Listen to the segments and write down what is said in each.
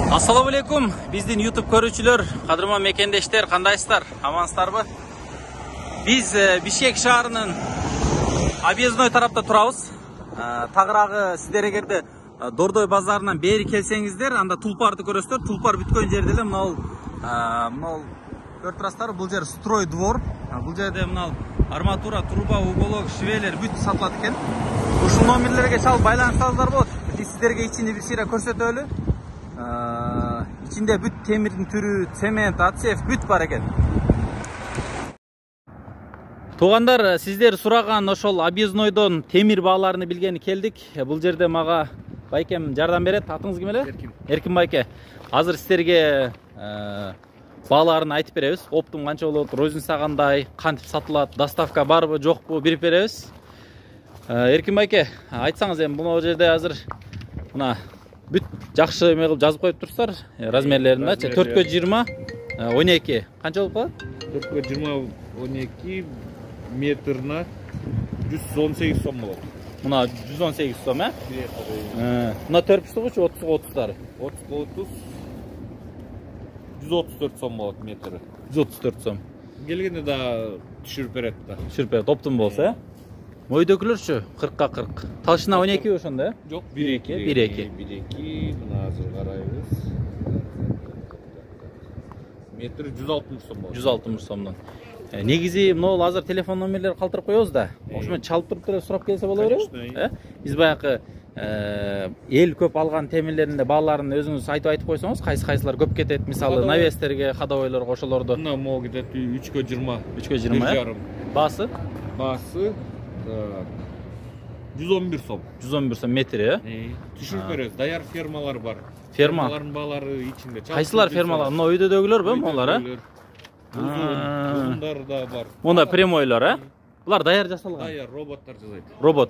Assalamu alaikum. Биздин YouTube көрүүчүлөр, кадырман мекендештер, кандайсыздар? Амансыздарбы? Биз Бишкек шаарынын объездной тарапта турабыз. Тагыраагы сиздер эгерде Дордой базарынан бери келсеңиздер, анда тулпарды көрөсүздөр. Тулпар бүткөн жерде эле мынау көрүп турасыздар, бул жер строй двор. Бул жерде мынау арматура, труба, уголок, швелер бүт сатылат экен. Ушул номерлерге чалып байланышсаңыздар болот. Биз сиздерге ичинде бир сыйра көрсөтөлү. İçinde büt temirin türü, sement, atsev, büt var eкен. Туғандар, сиздер сураган ошол объезднойдон темир бааларını билгени келдик. Бул жерде мага байкем жардам берет. Атыңыз ким эле? Эркин байке. Азыр сиздерге бааларын айтып беребиз. Оптум канча болот, розница кандай, кантип сатылат, доставка барбы, жокпу бирип беребиз. Эркин байке, айтсаңыз эми бул жерде азыр мына бүт жакшы эме кылып жазып коюп турсуздар, размерлеринде 4x20 12 канча болуп калат? 4x20 12 метрна 118 сом болот. Мына 118 сом, Мына 4 буштугучу 30-30 30 134 сом болот метри. 134 сом. Келгенде да түшүрүп берет да. Түшүрүп берет, оптум болсо, Мойдөгүлөрчү 40-ка 40. Талшына 12 ошондо, Жок, 1-2. 1-2. Мына азыр карайбыз. Метри 160 сом болот. 160 сомдон. Негизи могул азыр телефон номерлери калтырып коебуз да. Ошомен чалып туруп эле сурап келсе боло береби? Биз баягы эл көп алган темирлеринде бааларын өзүңүз айтып койсоңуз, кайсылар көп кетет, мисалы навестерге, ходовойлорго ошолорду. Мына могу кетет 3x20. 3x20. Баасы? Баасы 111 сом. 111 сом метри, Түшүрүп беребиз. Даяр фермалар бар. Фермалардын баалары ичинде. Кайсылар фермалар? Мына өйдөдөгүлөрбү могулар, Узундар да бар. Мына прямойлор, Булар даяр жасалган. Даяр роботтар жасайт. Робот.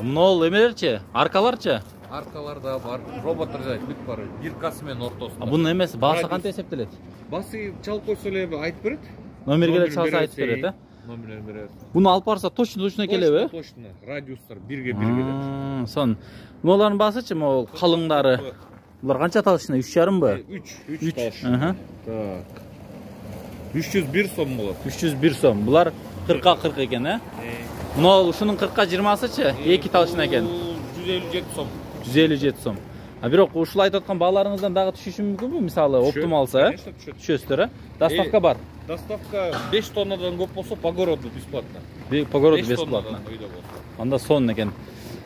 Мына эмелерчи, аркаларчы? Аркалар да бар. Роботтар жасайт, бүт бар. Биркасы менен ортосунда. Бунун эмеси баасы кантип эсептелет? Баасы чалып койсо эле айтып берет. Номерге чалса айтып берет, Номерлерин беребиз. Буну алып барса точно келеби? Точно. Радиустар 1ге 1 келет. Сон. Булардын баасычы, могул калыңдары. Булар канча талышына? 3,5 бы? 3 талышына. Так. 301 сом болот. 301 сом. Булар 40-ка 40 экен, Мына ушунун 40-ка 20-сычы 2 талышына экен. 157 сом. 157 сом. Бирок ушул айтып аткан бааларыңыздан дагы түшүшү мүмкүнбү? Мисалы, оптум алса, түшөсүздөр, Доставка бар. Доставка 5 тоннадан көп болсо по городу бесплатно. По городу бесплатно. Анда сон экен.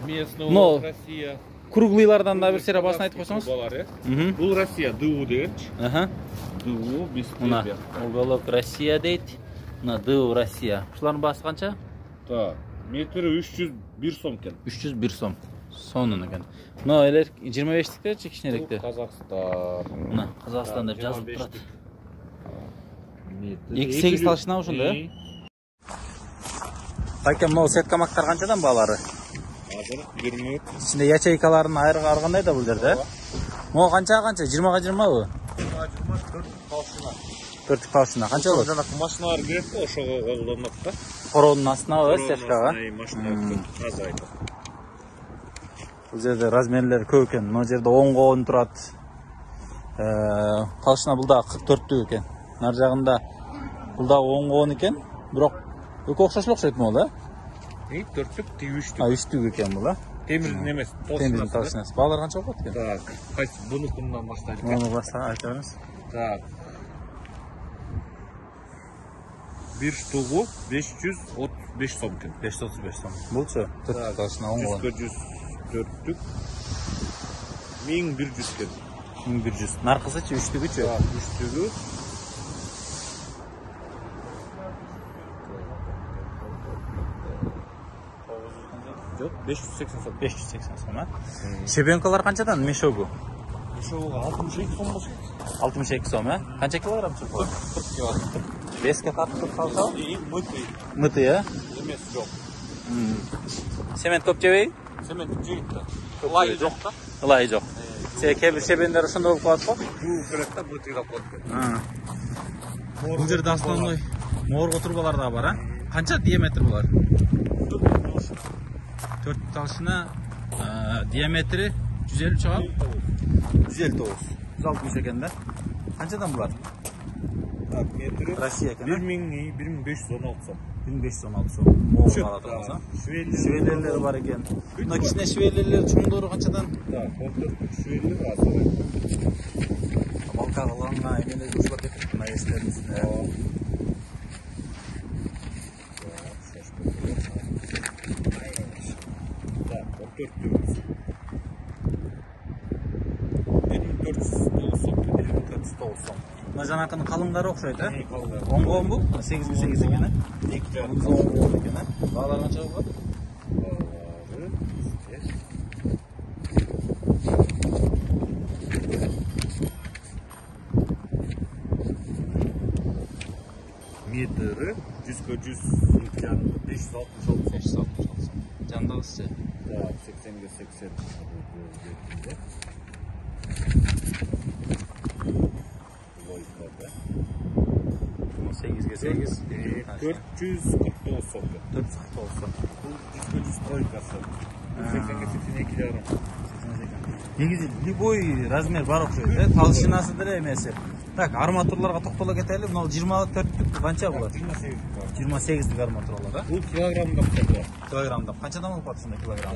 Местный Россия. Круглыйлардан да бир сыйра баасын айтып койсоңуз. Бул Россия ДУ дегенчи. ДУ бесплатно. Уголок Россия дейт. Мына ДУ Россия. Ушулардын баасы канча? Так, метри 301 сом экен. 301 сом. Сонун экен. Мына элер 25-тиктерчи кичинеректе. Казакстан. Мына Казакстан деп жазылып турат. 2-8 талышына ошондо, Байке, мына сеткамактар канчадан баалары? Азыр 20. Ичинде ячейкаларын айырга кандай да бул жерде? Мына канча? 20-га 20бы? 4 талышына. 4 талышына канча болот? Жанакы машиналар кирет го, ошого колдонот да. Короонун астынабы, стяжкага? Машиналар таза айтат. Бул жерде размерлери көп экен. Мына жерде 10-го 10 турат. Талышына бул да 44 экен. Нар жагында бул да 10-го 10 экен. Бирок экөө окшош эле окшойт могул, 4-түк, 3-түк. 3-түк экен бул, Темирдин эмес, темирдин талышынасы. Баалар канча болот экен? Так, кайсы бунукунан баштайлык. Муну башта айта бериңиз. Так. Bir штугу 535 сом экен. 535 сом. Булчу 4 талышына 10-го 104-түк 1100 экен. 1100. Наркысычы 3-түгүчү? 3-түгү. Жок, 580 сом. 580 сом, Шебенкалар канчадан мешогу? Мешогу 62 сом болсо. 62 сом, Канча килограмм чыкты? 40 килограмм. 5ке тартып калса? Мытый. Мытый, Эмес жок. Семент көп жебейби? Семент жейт да. Ылайы жок да. Ылайы жок. Кээ бир шебендер ошондой болуп калат го? Бул керек да, мытыйрап калат экен. Бул жерде основной моорго турбалар да бар, Канча диаметр булар? 4 талышына диаметри 150 чыгат. 159. 160 eкен да. Qanchadan bular? Metri Rossiya ekan. 1516 so'm. 1516 so'm. Mo'g'ul aladi. Şveliler var ekan. Bunda kichkina shveliler cho'ngdori qanchadan? Так, 14 şveliler var. Balka qilganlar endi ushlab ketibdi mana eslerimizda. Так, 14 diyoruz. Benim 490 so'm. 490. Mana janaqini qalinlari o'xshaydi. Qalinlari. 10 ga 10 bu. 8 ga 8 ekan. 2 ga 10 ekan. Bağlar qancha bo'ladi? Bağları işte. Metri 100'ga 100 imkanı 560 oldu. 560. Candağızçı. Да, 80'ge 80 şeklinde. Lojikada. 8 ga 8. 449 so'm. 490. Bu 100'ga 100 troykası. 80'ge 82 yarım. Негизи любой размер бар окшойт, талышынасы деле эмес. Так, арматураларга токтоло кетели. Мына 24түк канча болот? 28 var. 28 арматуралар, а? Bu kilogramda tutulur. Килограммда. Канчадан болуп атышында килограмм?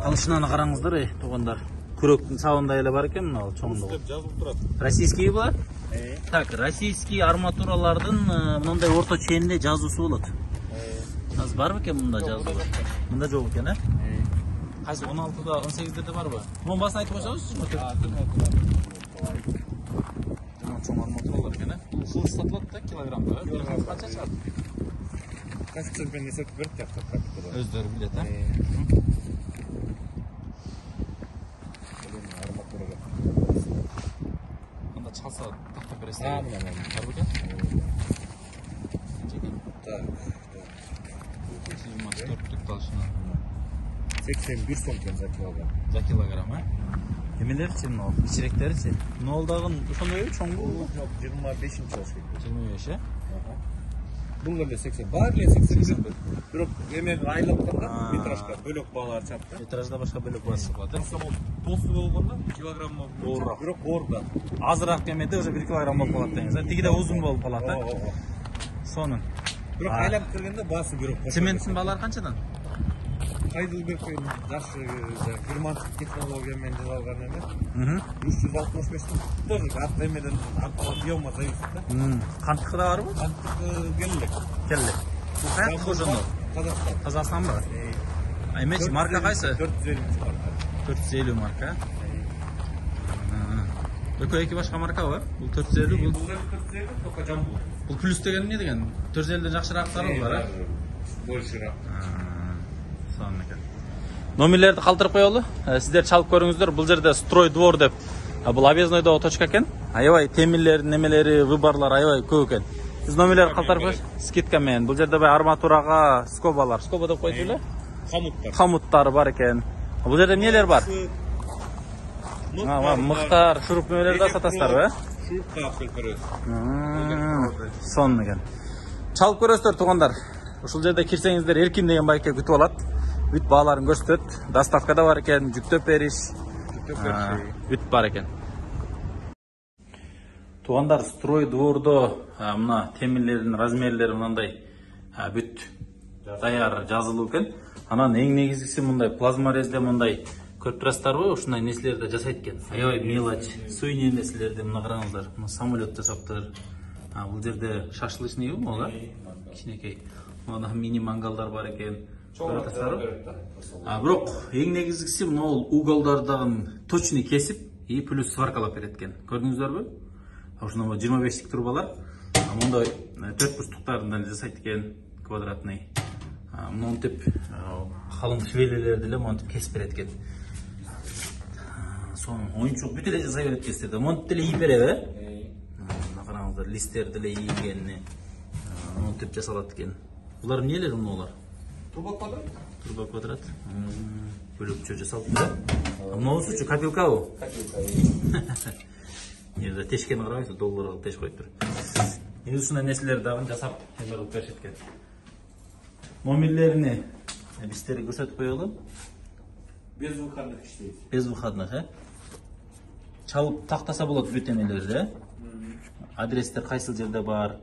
Талышынан караңыздар, туугандар. Күрөктүн сабындай эле бар экен мына чоңдугу. Деп жазылып турат. Российский булар? Так, российский арматуралардын мындай орто ченинде жазуусу болот. Азыр барбы экен мында жазуу? Мында жок экен, а? Qaysi 16'da 18'de var mı? Bunun basını aytıp başlamışsınız mı? Çok armatür olur gene. Bu hıl satıladı da kilogramda. Kilogram kaça çıkardı? Kaç kısır ben de satıp verip yaptık. Özleri bilet ha? Bunda çalsa tahta presle. Var mı? Var mı? Tak. 24'lük dalışına. 81 so'm za kilogram. За kilogram ha? Emeleri için ne oldu? İçirekleri için. Ne oldu ağın? Uşanda öyle çoğun bu? Yok 25. olsun. 25 ha? Бұл жерде 80. Бар эле 81. Бирок эмен айлыктарда метражга бөлөк баалар чапты. Метражда башка бөлөк баасы бар. Толсту болгондо килограмма Оорураак. бирок оорда. Азыраак эмеде уже 1 килограмм болуп калат деңиз. Тигиде узун болуп калат да. Сонун. Бирок айлап киргенде баасы бирок. Цементтин баалары канчадан? Heidelberg'in жакшы германдык технология менен жасалган эме. 365 сом. Тоже от эмеден от объема зависит да. Канттыкы да барбы? Канттыкы келелек. Келди. Бул каяктыкы ошондо? Казакстан. Казакстан ба? Эмеси марка кайсы? 450 марка. 450 марка. Экөө эки башка марка бар. Бул 450, бул 450 только жамбу. Бул плюс деген эмне деген? 450ден жакшыраактары бар, а? Большыраак. Номерлерди калтырып коелу. Сиздер чалып көрүңүздөр. Бул жерде строй двор деп. Бул объездойдогу точка экен. Аябай темирлер, немелери, выборлар аябай көп экен. Биз номерлерди калтырып коебуз. Скидка менен. Бул жерде бай арматурага скобалар. Скоба деп койсу эле. Камуттар. Камуттары бар экен. Бул жерде эмнелер бар? Мыктар, шуруп немелерди да сатасыздарбы, э? Шурупка келтиребиз. Сонун экен. Чалып көрөсүздөр туугандар. Ушул жерде кирсеңиздер Эркин деген байке күтүп алат. Бүт бааларын көрсөтөт. Доставкада бар экен, жүктөп бериш. Бүт бар экен. Туугандар, строй двордо мына темирлердин размерлери мындай бүт даяр жазылуу экен. Анан эң негизгиси мындай плазморезде мындай көрүп турасыздарбы? Ушундай нерселерди жасайт экен. Аябай мелочь, суйний нерселерди мына караңыздар. Мына самолет жасаптыр. Бул жерде шашлычный могу, а? Кичинекей. Мына мини мангалдар бар экен. Бирок эң негизгиси могул уголдардагы точный кесип и плюс сваркалап берет экен. Көрдүңүздөрбү? Ошондо 25 трубалар. Мындай 4 бурчтуктардан жасайт экен, квадратный. Монтип калың швелелерди эле монтип кесип берет экен. Сонун оюнчук бүт эле жасай берет экенсиздер. Монтип деле ийип береби? Мына караңыздар, листтерди эле ийгенни монтип жасалат экен. Булар эмнелер мунулар? Труба квадрат? Труба квадрат. Бөлөкчө жасалып турат. Мынусучу копилкабы? Копилка. Нерде тешкени карабайсыз, долларга теш коюп тур. Негизи ушундай нерселерди дагы жасап кылып беришет экен. Номерлерини бизтерге көрсөтүп коелу. Без выходных иштейт. Без выходных, чалып тактаса болот бирөтемелерди. Адрестер кайсыл жерде бар,